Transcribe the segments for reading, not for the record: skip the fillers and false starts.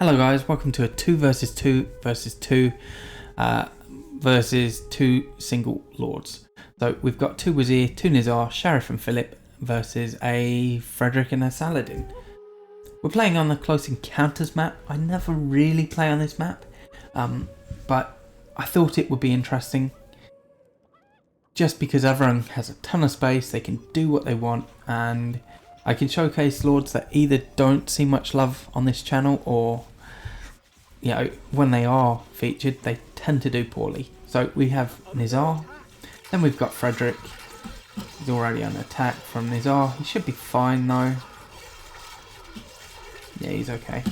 Hello guys, welcome to a 2 versus 2 versus 2 versus 2 single lords. So we've got 2 Wazir, 2 Nizar, Sheriff and Phillip versus a Frederick and a Saladin. We're playing on the Close Encounters map. I never really play on this map, but I thought it would be interesting just because everyone has a ton of space, they can do what they want, and I can showcase lords that either don't see much love on this channel or, you know, when they are featured, they tend to do poorly. So we have Nizar, then we've got Frederick. He's already on attack from Nizar. He should be fine though. Yeah, he's okay.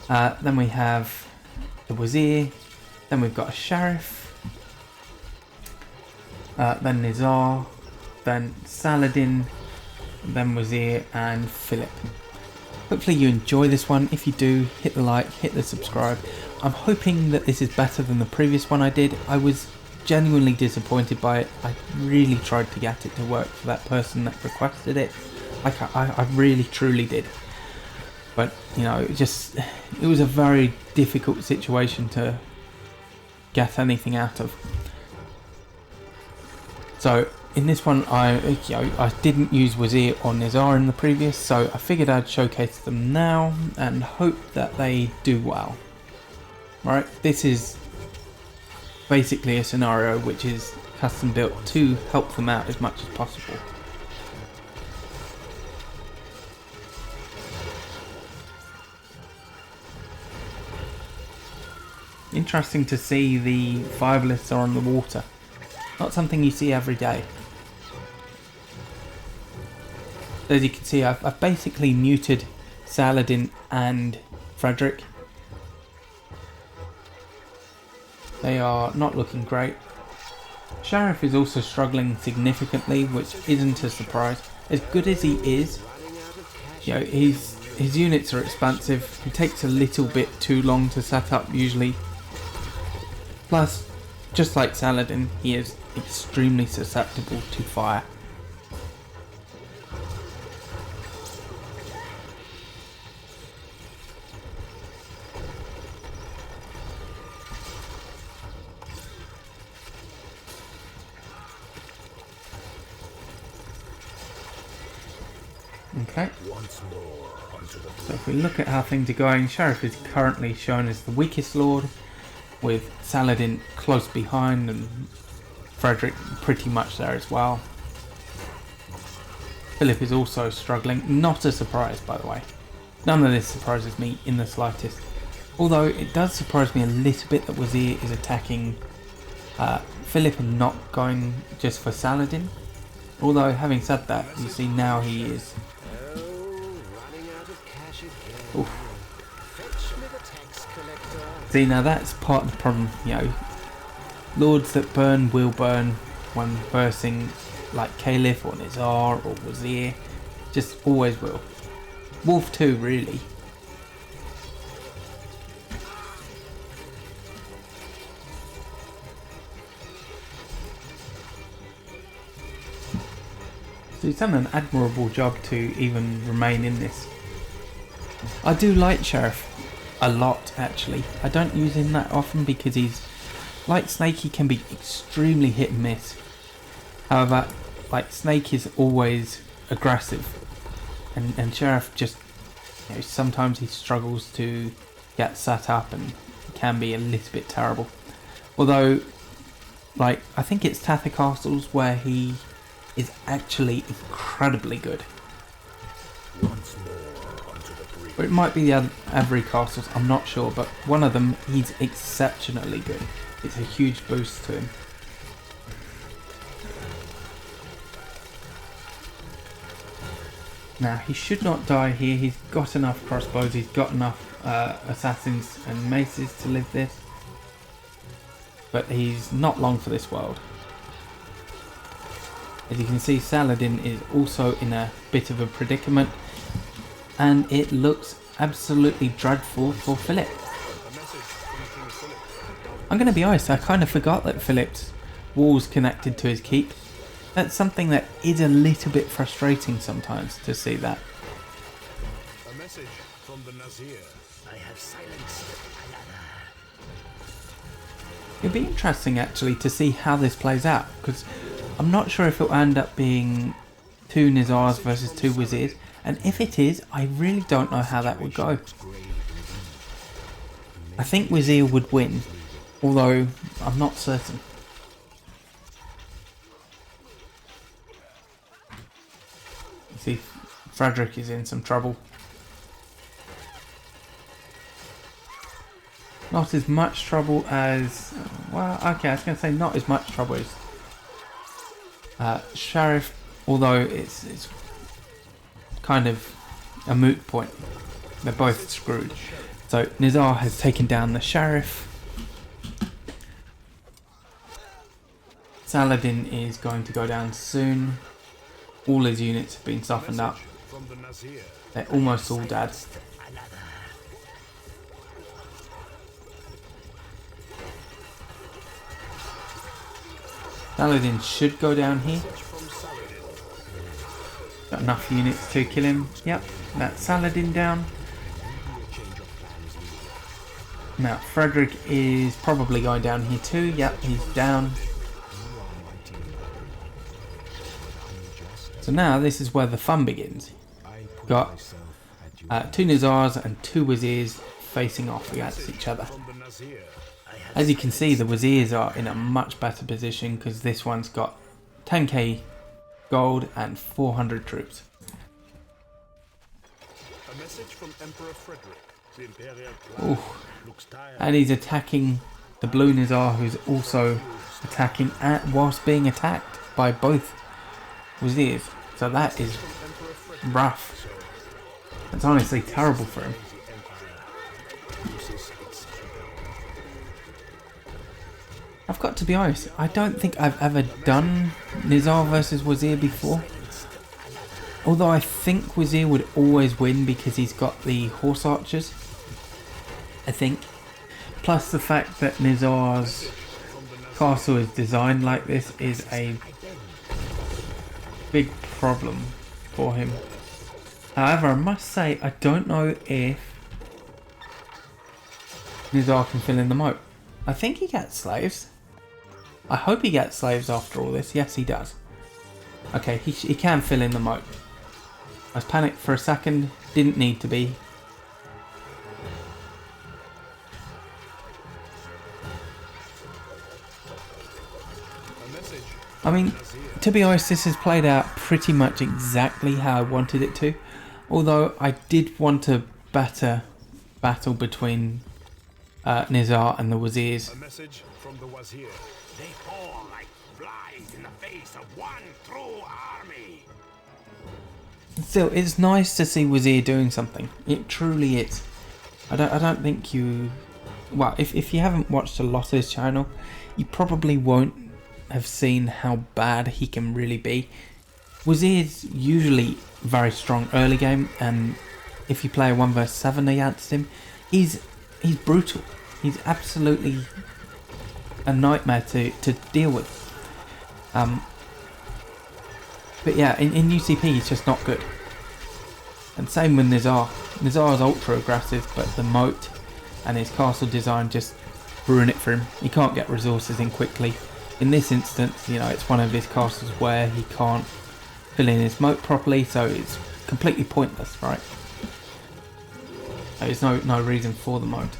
Then we have the Wazir, then we've got a Sheriff, then Nizar, then Saladin, then Wazir and Phillip. Hopefully you enjoy this one. If you do, hit the like, hit the subscribe. I'm hoping that this is better than the previous one I did. I was genuinely disappointed by it. I really tried to get it to work for that person that requested it. I really truly did. But, you know, it was a very difficult situation to get anything out of. So in this one, I didn't use Wazir or Nizar in the previous, so I figured I'd showcase them now and hope that they do well. Right, this is basically a scenario which is custom built to help them out as much as possible. Interesting to see the 5 lists are on the water. Not something you see every day. As you can see, I've basically muted Saladin and Frederick. They are not looking great. Sheriff is also struggling significantly, which isn't a surprise. As good as he is, you know, his units are expansive. He takes a little bit too long to set up usually. Plus, just like Saladin, he is extremely susceptible to fire. Okay, so if we look at how things are going, Sheriff is currently shown as the weakest lord, with Saladin close behind and Frederick pretty much there as well. Phillip is also struggling, not a surprise by the way. None of this surprises me in the slightest. Although it does surprise me a little bit that Wazir is attacking Phillip and not going just for Saladin. Although having said that, you see now he is. Oof. See, now that's part of the problem, you know. Lords that burn will burn when versing like Caliph or Nizar or Wazir. Just always will. Wolf too, really. So he's done an admirable job to even remain in this. I do like Sheriff a lot actually. I don't use him that often because he's like Snake, he can be extremely hit and miss. However, like Snake is always aggressive, and Sheriff just, you know, sometimes he struggles to get set up and can be a little bit terrible. Although, like, I think it's Tatha Castles where he is actually incredibly good. Or it might be the Avery Castles, I'm not sure, but one of them he's exceptionally good. It's a huge boost to him. Now he should not die here. He's got enough crossbows, he's got enough assassins and maces to live this. But he's not long for this world. As you can see, Saladin is also in a bit of a predicament, and it looks absolutely dreadful for Phillip. I'm going to be honest, I kind of forgot that Phillip's wall's connected to his keep. That's something that is a little bit frustrating sometimes to see that. A message from the Nizar. It'd be interesting actually to see how this plays out, because I'm not sure if it'll end up being 2 Nizars versus 2 Wazirs, and if it is, I really don't know how that would go. I think Wazir would win, although I'm not certain. You see, Frederick is in some trouble. Not as much trouble as... well, okay, I was going to say not as much trouble as Sheriff, although it's kind of a moot point. They're both screwed. So Nizar has taken down the Sheriff. Saladin is going to go down soon. All his units have been softened up. They're almost all dead. Saladin should go down here. Got enough units to kill him. Yep, that's Saladin down. Now Frederick is probably going down here too. Yep, he's down. So now this is where the fun begins. Got 2 Nizars and 2 Wazirs facing off against each other. As you can see, the Wazirs are in a much better position because this one's got 10k gold and 400 troops. A message from Emperor Frederick. The Imperial looks tired. And he's attacking the blue Nizar, who's also attacking whilst being attacked by both Wazirs. So that is rough. It's honestly terrible for him. I've got to be honest, I don't think I've ever done Nizar versus Wazir before. Although I think Wazir would always win because he's got the horse archers. I think. Plus the fact that Nizar's castle is designed like this is a big problem for him. However, I must say, I don't know if Nizar can fill in the moat. I think he gets slaves. I hope he gets slaves after all this. Yes, he does. Okay, he can fill in the moat. I was panicked for a second. Didn't need to be. I mean, to be honest, this has played out pretty much exactly how I wanted it to. Although I did want a better battle between Nizar and the Wazirs. A message from the Wazir. They fall like flies in the face of one true army. Still, it's nice to see Wazir doing something. It truly is. I don't think you... well, if you haven't watched a lot of his channel, you probably won't have seen how bad he can really be. Wazir's usually very strong early game, and if you play a 1 vs 7 against him, he's brutal. He's absolutely a nightmare to deal with. But yeah, in UCP he's just not good. And same with Nizar. Nizar is ultra aggressive, but the moat and his castle design just ruin it for him. He can't get resources in quickly. In this instance, you know, it's one of his castles where he can't fill in his moat properly, so it's completely pointless, right? There's no reason for the moat.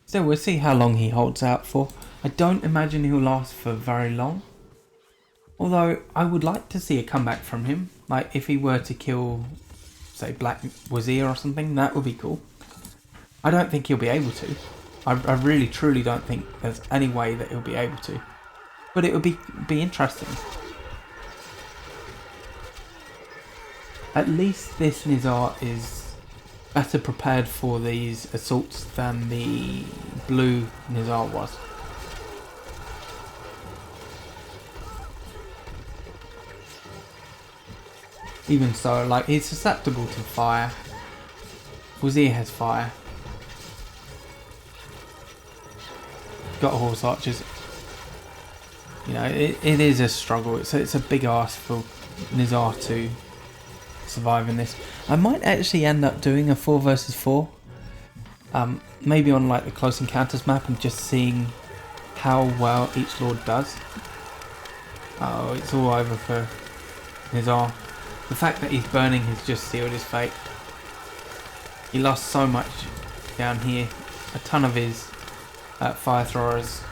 Still, we'll see how long he holds out for. I don't imagine he'll last for very long. Although, I would like to see a comeback from him. Like, if he were to kill, say, Black Wazir or something, that would be cool. I don't think he'll be able to. I really, truly don't think there's any way that he'll be able to. But it would be interesting. At least this Nizar is better prepared for these assaults than the blue Nizar was. Even so, like, he's susceptible to fire. Wazir has fire. Got horse archers. You know, it is a struggle. It's a big ask for Nizar to survive in this. I might actually end up doing a 4 versus 4. Maybe on like the close encounters map and just seeing how well each lord does. Oh, it's all over for Nizar. The fact that he's burning has just sealed his fate. He lost so much down here. A ton of his fire throwers.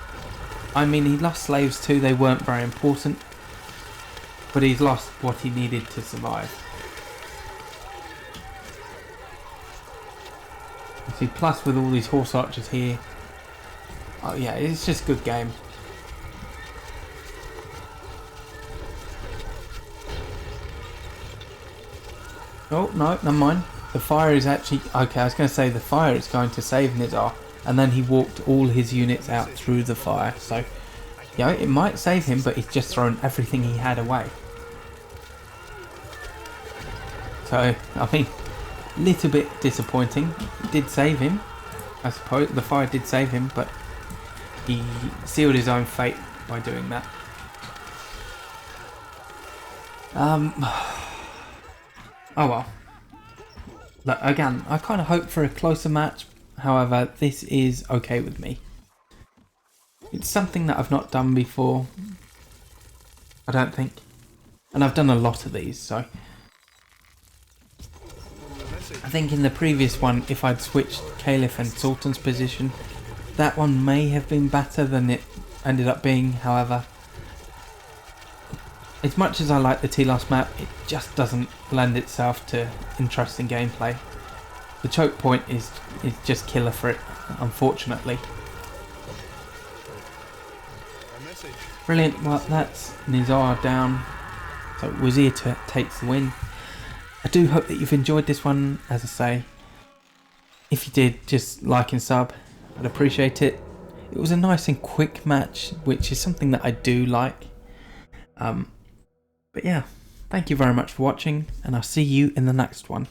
I mean, he lost slaves too. They weren't very important. But he's lost what he needed to survive. You see, plus with all these horse archers here. Oh yeah, it's just a good game. Oh, no, never mind. The fire is actually... Okay, I was going to say the fire is going to save Nizar. And then he walked all his units out through the fire. So, you know, it might save him, but he's just thrown everything he had away. So, I mean, little bit disappointing. It did save him. I suppose the fire did save him, but he sealed his own fate by doing that. Oh well. Look, again, I kind of hope for a closer match. However, this is okay with me. It's something that I've not done before. I don't think. And I've done a lot of these, so... I think in the previous one, if I'd switched Caliph and Sultan's position, that one may have been better than it ended up being. However, as much as I like the Telos map, it just doesn't lend itself to interesting gameplay. The choke point is just killer for it, unfortunately. Brilliant, well that's Nizar down, so Wazir takes the win. I do hope that you've enjoyed this one, as I say. If you did, just like and sub, I'd appreciate it. It was a nice and quick match, which is something that I do like. But yeah, thank you very much for watching, and I'll see you in the next one.